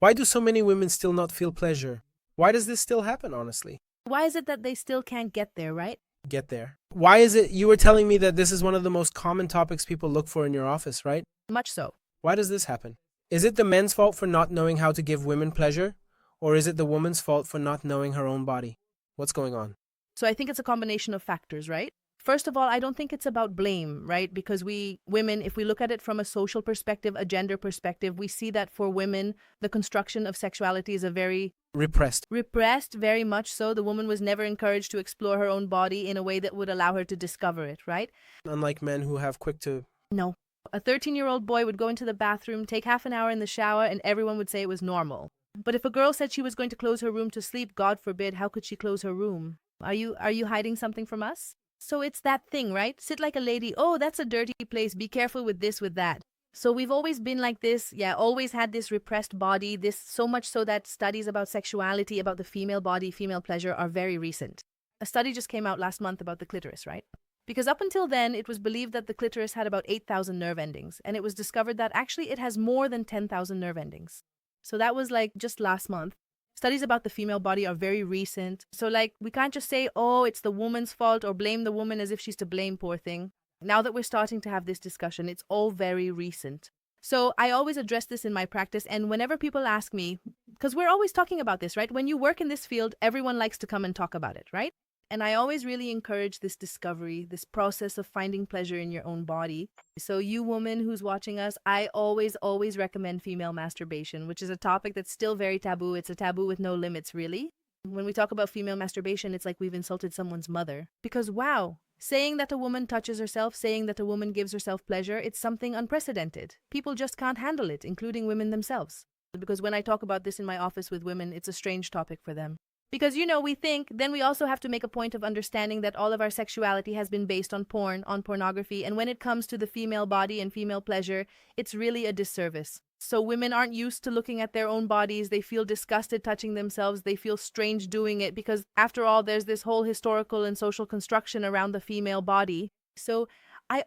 Why do so many women still not feel pleasure? Why does this still happen, honestly? Why is it that they still can't get there, right? Get there. Why is it you were telling me that this is one of the most common topics people look for in your office, right? Much so. Why does this happen? Is it the men's fault for not knowing how to give women pleasure? Or is it the woman's fault for not knowing her own body? What's going on? So I think it's a combination of factors, right? First of all, I don't think it's about blame, right? Because we women, if we look at it from a social perspective, a gender perspective, we see that for women, the construction of sexuality is a very Repressed. repressed, very much so. The woman was never encouraged to explore her own body in a way that would allow her to discover it, right? Unlike men who have quick to... No. A 13-year-old boy would go into the bathroom, take half an hour in the shower, and everyone would say it was normal. But if a girl said she was going to close her room to sleep, God forbid, how could she close her room? Are you hiding something from us? So it's that thing, right? Sit like a lady. Oh, that's a dirty place. Be careful with this, with that. So we've always been like this. Yeah, always had this repressed body. This so much so that studies about sexuality, about the female body, female pleasure are very recent. A study just came out last month about the clitoris, right? Because up until then, it was believed that the clitoris had about 8,000 nerve endings. And it was discovered that actually it has more than 10,000 nerve endings. So that was like just last month. Studies about the female body are very recent. So like we can't just say, oh, it's the woman's fault or blame the woman as if she's to blame, poor thing. Now that we're starting to have this discussion, it's all very recent. So I always address this in my practice. And whenever people ask me, because we're always talking about this, right? When you work in this field, everyone likes to come and talk about it, right? And I always really encourage this discovery, this process of finding pleasure in your own body. So you woman who's watching us, I always recommend female masturbation, which is a topic that's still very taboo. It's a taboo with no limits, really. When we talk about female masturbation, it's like we've insulted someone's mother. Because wow, saying that a woman touches herself, saying that a woman gives herself pleasure, it's something unprecedented. People just can't handle it, including women themselves. Because when I talk about this in my office with women, it's a strange topic for them. Because, we think, then we also have to make a point of understanding that all of our sexuality has been based on porn, on pornography, and when it comes to the female body and female pleasure, it's really a disservice. So women aren't used to looking at their own bodies, they feel disgusted touching themselves, they feel strange doing it, because after all, there's this whole historical and social construction around the female body. So I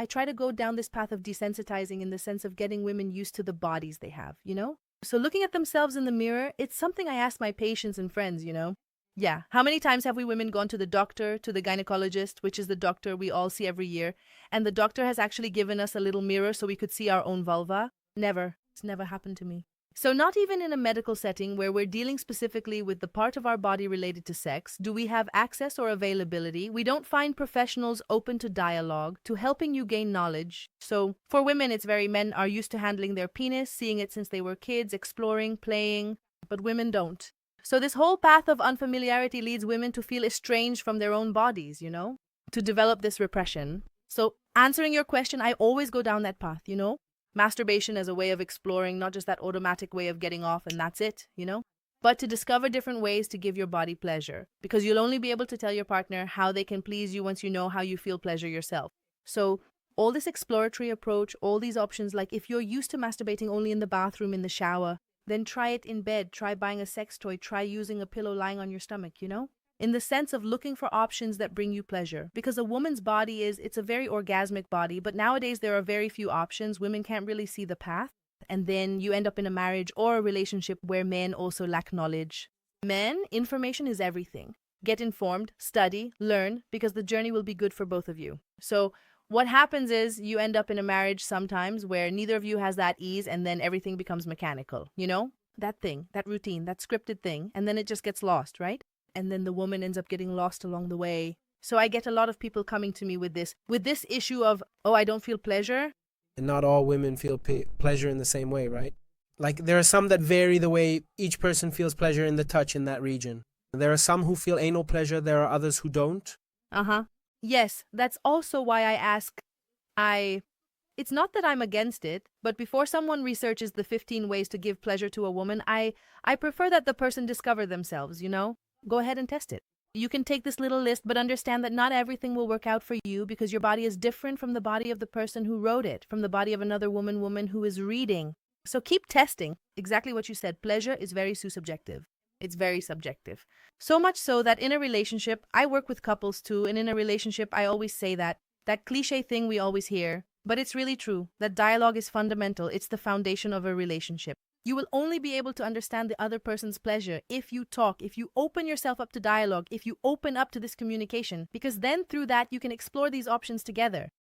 try to go down this path of desensitizing in the sense of getting women used to the bodies they have, So looking at themselves in the mirror, it's something I ask my patients and friends, Yeah, how many times have we women gone to the doctor, to the gynecologist, which is the doctor we all see every year, and the doctor has actually given us a little mirror so we could see our own vulva? Never. It's never happened to me. So not even in a medical setting where we're dealing specifically with the part of our body related to sex, do we have access or availability. We don't find professionals open to dialogue, to helping you gain knowledge. So for women, men are used to handling their penis, seeing it since they were kids, exploring, playing, but women don't. So this whole path of unfamiliarity leads women to feel estranged from their own bodies, to develop this repression. So answering your question, I always go down that path, Masturbation as a way of exploring, not just that automatic way of getting off and that's it, But to discover different ways to give your body pleasure. Because you'll only be able to tell your partner how they can please you once you know how you feel pleasure yourself. So all this exploratory approach, all these options, like if you're used to masturbating only in the bathroom, in the shower, then try it in bed, try buying a sex toy, try using a pillow lying on your stomach, In the sense of looking for options that bring you pleasure. Because a woman's body it's a very orgasmic body, but nowadays there are very few options. Women can't really see the path. And then you end up in a marriage or a relationship where men also lack knowledge. Men, information is everything. Get informed, study, learn, because the journey will be good for both of you. So what happens is you end up in a marriage sometimes where neither of you has that ease and then everything becomes mechanical, That thing, that routine, that scripted thing, and then it just gets lost, right? And then the woman ends up getting lost along the way. So I get a lot of people coming to me with this issue of, oh, I don't feel pleasure. And not all women feel pleasure in the same way, right? Like there are some that vary the way each person feels pleasure in the touch in that region. There are some who feel anal pleasure, there are others who don't. Yes, that's also why I ask, it's not that I'm against it, but before someone researches the 15 ways to give pleasure to a woman, I prefer that the person discover themselves, Go ahead and test it. You can take this little list, but understand that not everything will work out for you because your body is different from the body of the person who wrote it, from the body of another woman who is reading. So keep testing. Exactly what you said. Pleasure is very subjective. It's very subjective. So much so that in a relationship, I work with couples too, and in a relationship, I always say that cliche thing we always hear, but it's really true, that dialogue is fundamental. It's the foundation of a relationship. You will only be able to understand the other person's pleasure if you talk, if you open yourself up to dialogue, if you open up to this communication, because then through that you can explore these options together.